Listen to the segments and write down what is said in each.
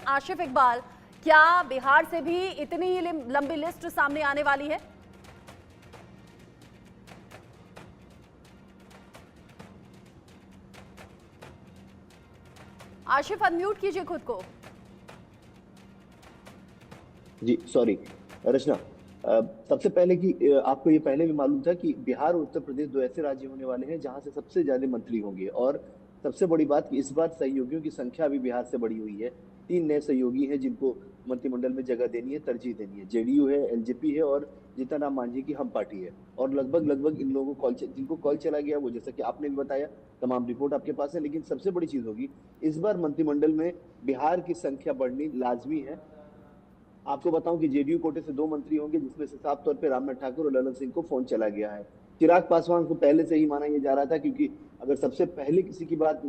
आशिफ इकबाल, क्या बिहार से भी इतनी ही लंबी लिस्ट सामने आने वाली है? आशिफ अनम्यूट कीजिए खुद को। जी सॉरी रचना। सबसे पहले कि आपको ये पहले भी मालूम था कि बिहार और उत्तर प्रदेश दो ऐसे राज्य होने वाले हैं जहां से सबसे ज्यादा मंत्री होंगे। और सबसे बड़ी बात कि इस बार सहयोगियों की संख्या भी बिहार से बढ़ी हुई है। 3 नए सहयोगी हैं जिनको मंत्रिमंडल में जगह देनी है, तरजीह देनी है। जेडीयू है, एलजेपी है और जीतन राम मांझी की हम पार्टी है। और लगभग लगभग इन लोगों को जिनको कॉल चला गया, वो जैसा कि आपने भी बताया, तमाम रिपोर्ट आपके पास है। लेकिन सबसे बड़ी चीज होगी, इस बार मंत्रिमंडल में बिहार की संख्या बढ़नी लाजमी है। आपको बताऊं कि जेडीयू कोटे से 2 मंत्री होंगे, जिसमें से साफ तौर पे रामनाथ ठाकुर और ललन सिंह को फोन चला गया है। चिराग पासवान को पहले से ही माना यह जा रहा था, क्योंकि अगर सबसे पहले किसी की बात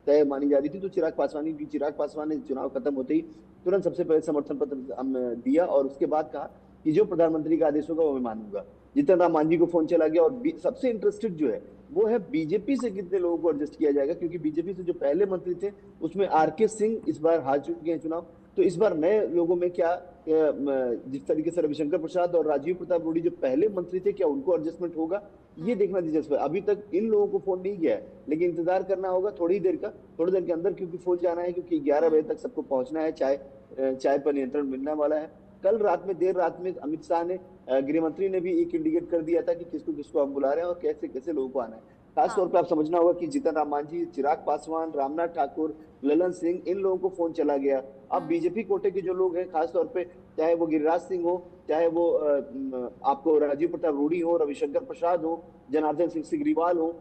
तय मानी जा रही थी तो चिराग पासवान ही, क्योंकि चिराग पासवान ने चुनाव खत्म होते ही तुरंत सबसे पहले समर्थन पत्र दिया और उसके बाद कहा कि जो प्रधानमंत्री का आदेश होगा वो मैं मानूंगा। जीतन राम मांझी को फोन चला गया। और सबसे इंटरेस्टेड जो है वो है बीजेपी से कितने लोगों को एडजस्ट किया जाएगा, क्योंकि बीजेपी से जो पहले मंत्री थे उसमें आरके सिंह इस बार हार चुके हैं चुनाव। तो इस बार नए लोगों में क्या जिस तरीके से रविशंकर प्रसाद और राजीव प्रताप रूडी जो पहले मंत्री थे, क्या उनको एडजस्टमेंट होगा, ये देखना दिलचस्प है। अभी तक इन लोगों को फोन नहीं गया है, लेकिन इंतजार करना होगा थोड़ी देर के अंदर, क्योंकि फोन जाना है, क्योंकि 11 बजे तक सबको पहुंचना है। चाय पर नियंत्रण मिलने वाला है। कल रात में, देर रात में अमित शाह ने, गृह मंत्री ने भी एक इंडिकेट कर दिया था कि किसको किसको हम बुला रहे हैं और कैसे कैसे लोगों को आना है। खास तौर पर आप समझना होगा कि जीतन राम मांझी, चिराग पासवान, रामनाथ ठाकुर, ललन सिंह, इन लोगों को फोन चला गया। अब बीजेपी कोटे के जो लोग हैं, खासतौर पे चाहे वो गिरिराज सिंह हो, चाहे वो आपको राजीव प्रताप रूडी हो, रविशंकर प्रसाद हो, जनार्दन सिंह सिग्रीवाल हो,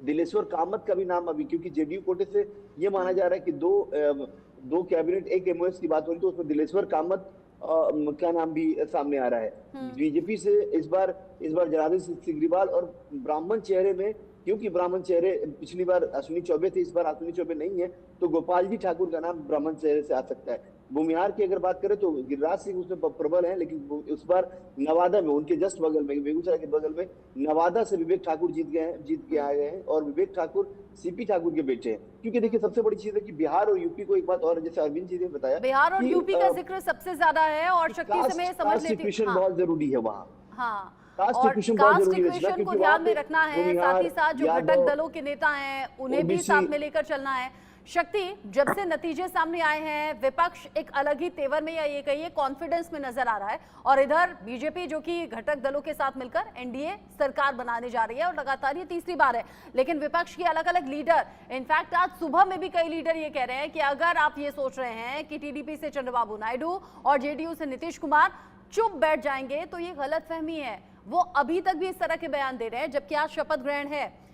दिलेश्वर कामत का भी नाम अभी, क्योंकि जेडीयू कोटे से ये माना जा रहा है कि दो कैबिनेट, एक एमओएस की बात हो रही तो उसमें दिलेश्वर कामत का नाम भी सामने आ रहा है। बीजेपी से इस बार जनार्दन सिंह सिग्रीवाल और ब्राह्मण चेहरे में, क्योंकि ब्राह्मण चेहरे पिछली बार अश्विनी चौबे थे, इस बार अश्विनी चौबे नहीं है, तो गोपाल जी ठाकुर का नाम ब्राह्मण चेहरे से आ सकता है। भूमिहार की अगर बात करें तो गिरिराज सिंह उसमें प्रबल है, लेकिन इस बार नवादा में, उनके जस्ट बगल में, बेगूसराय के बगल में नवादा से विवेक ठाकुर जीत के आए हैं। और विवेक ठाकुर सीपी ठाकुर के बेटे हैं। क्योंकि देखिए सबसे बड़ी चीज है कि बिहार और यूपी को, एक बात और जैसे अरविंद जी ने बताया, बिहार और यूपी का जिक्र सबसे ज्यादा है और शक्ति से मैं समझ लेती हूँ। बहुत जरूरी है वहाँ। हाँ, कास्ट और इक्वेशन कास्ट इक्वेशन को ध्यान में रखना है, साथ ही साथ जो घटक दलों के नेता हैं उन्हें भी साथ में लेकर चलना है। शक्ति, जब से नतीजे सामने आए हैं विपक्ष एक अलग ही तेवर में, या ये कहिए कॉन्फिडेंस में नजर आ रहा है, और इधर बीजेपी जो कि घटक दलों के साथ मिलकर एनडीए सरकार बनाने जा रही है और लगातार ये तीसरी बार है। लेकिन विपक्ष के अलग अलग लीडर, इनफैक्ट आज सुबह में भी कई लीडर ये कह रहे हैं कि अगर आप ये सोच रहे हैं कि टीडीपी से चंद्रबाबू नायडू और जेडीयू से नीतीश कुमार चुप बैठ जाएंगे तो ये गलतफहमी है। वो अभी तक भी इस तरह के बयान दे रहे हैं, जबकि आज शपथ ग्रहण है।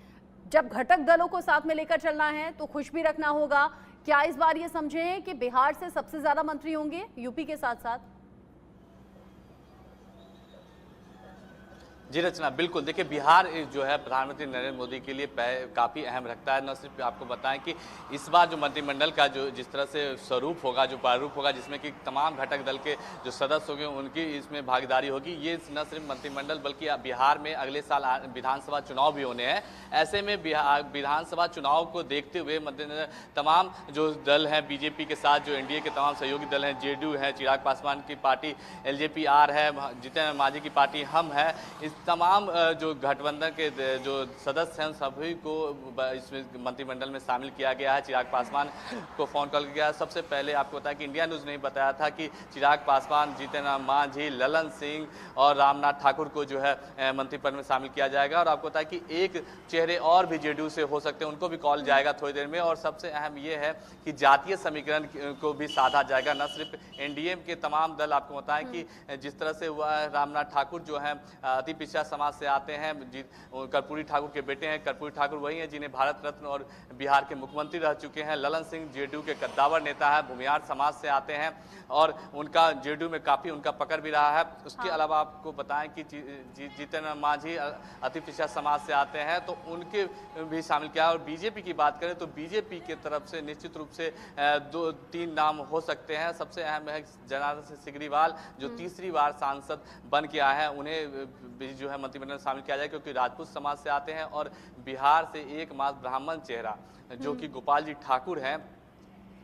जब घटक दलों को साथ में लेकर चलना है तो खुश भी रखना होगा। क्या इस बार ये समझें कि बिहार से सबसे ज्यादा मंत्री होंगे यूपी के साथ साथ? जी रचना, बिल्कुल। देखिए बिहार जो है प्रधानमंत्री नरेंद्र मोदी के लिए काफ़ी अहम रखता है। न सिर्फ आपको बताएं कि इस बार जो मंत्रिमंडल का जो जिस तरह से स्वरूप होगा, जो प्रारूप होगा, जिसमें कि तमाम घटक दल के जो सदस्य होंगे उनकी इसमें भागीदारी होगी। ये न सिर्फ मंत्रिमंडल बल्कि बिहार में अगले साल विधानसभा चुनाव भी होने हैं। ऐसे में विधानसभा चुनाव को देखते हुए मद्देनजर तमाम जो दल हैं बीजेपी के साथ, जो एनडीए के तमाम सहयोगी दल हैं, जेडीयू है, चिराग पासवान की पार्टी एलजेपी आर है, जीतन राम मांझी की पार्टी हम है, इस तमाम जो गठबंधन के जो सदस्य हैं सभी को इसमें मंत्रिमंडल में शामिल किया गया है। चिराग पासवान को फोन कॉल किया। सबसे पहले आपको बताया कि इंडिया न्यूज़ ने बताया था कि चिराग पासवान, जीतन राम मांझी, ललन सिंह और रामनाथ ठाकुर को जो है मंत्रिपद में शामिल किया जाएगा। और आपको बताया कि एक चेहरे और भी जेडीयू से हो सकते हैं, उनको भी कॉल जाएगा थोड़ी देर में। और सबसे अहम ये है कि जातीय समीकरण को भी साधा जाएगा। न सिर्फ एनडीए के तमाम दल, आपको बताएं कि जिस तरह से रामनाथ ठाकुर जो है अति पिछड़ा समाज से आते हैं, कर्पूरी ठाकुर के बेटे हैं। कर्पूरी ठाकुर वही हैं जिन्हें भारत रत्न और बिहार के मुख्यमंत्री रह चुके हैं। ललन सिंह जेडीयू के कद्दावर नेता है, भूमिहार समाज से आते हैं और उनका जेडीयू में काफ़ी उनका पकड़ भी रहा है। उसके अलावा आपको बताएं कि जीतन राम मांझी अति पिछड़ा समाज से आते हैं, तो उनके भी शामिल किया। और बीजेपी की बात करें तो बीजेपी की तरफ से निश्चित रूप से 2-3 नाम हो सकते हैं। सबसे अहम है जनार्दन सिंह सिग्रीवाल, जो तीसरी बार सांसद बन के आए हैं, उन्हें भी जो है मंत्रिमंडल में शामिल किया जाए, क्योंकि राजपूत समाज से आते हैं। और बिहार से एकमात्र ब्राह्मण चेहरा जो कि गोपाल जी ठाकुर हैं,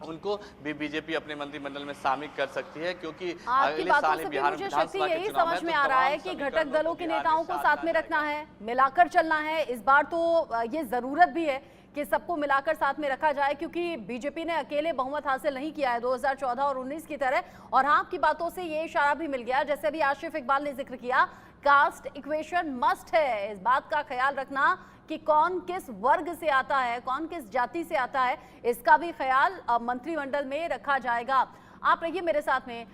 उनको भी बीजेपी अपने मंत्रिमंडल में शामिल कर सकती है, क्योंकि आपकी अगले बातों साल से भी बिहार मुझे में शक्ति विधानसभा के यही चुनाव समझ है, में तो आ रहा है तमाम कि समीकरणों घटक दलों को के बिहार नेताओं को साथ में रखना है, मिलाकर चलना है। इस बार तो ये जरूरत भी है कि सबको मिलाकर साथ में रखा जाए, क्योंकि बीजेपी ने अकेले बहुमत हासिल नहीं किया है 2014 और 19 की तरह। और हाँ, आपकी बातों से ये इशारा भी मिल गया, जैसे अभी आशिफ इकबाल ने जिक्र किया, कास्ट इक्वेशन मस्ट है। इस बात का ख्याल रखना कि कौन किस वर्ग से आता है, कौन किस जाति से आता है, इसका भी ख्याल मंत्रिमंडल में रखा जाएगा। आप रहिए मेरे साथ में।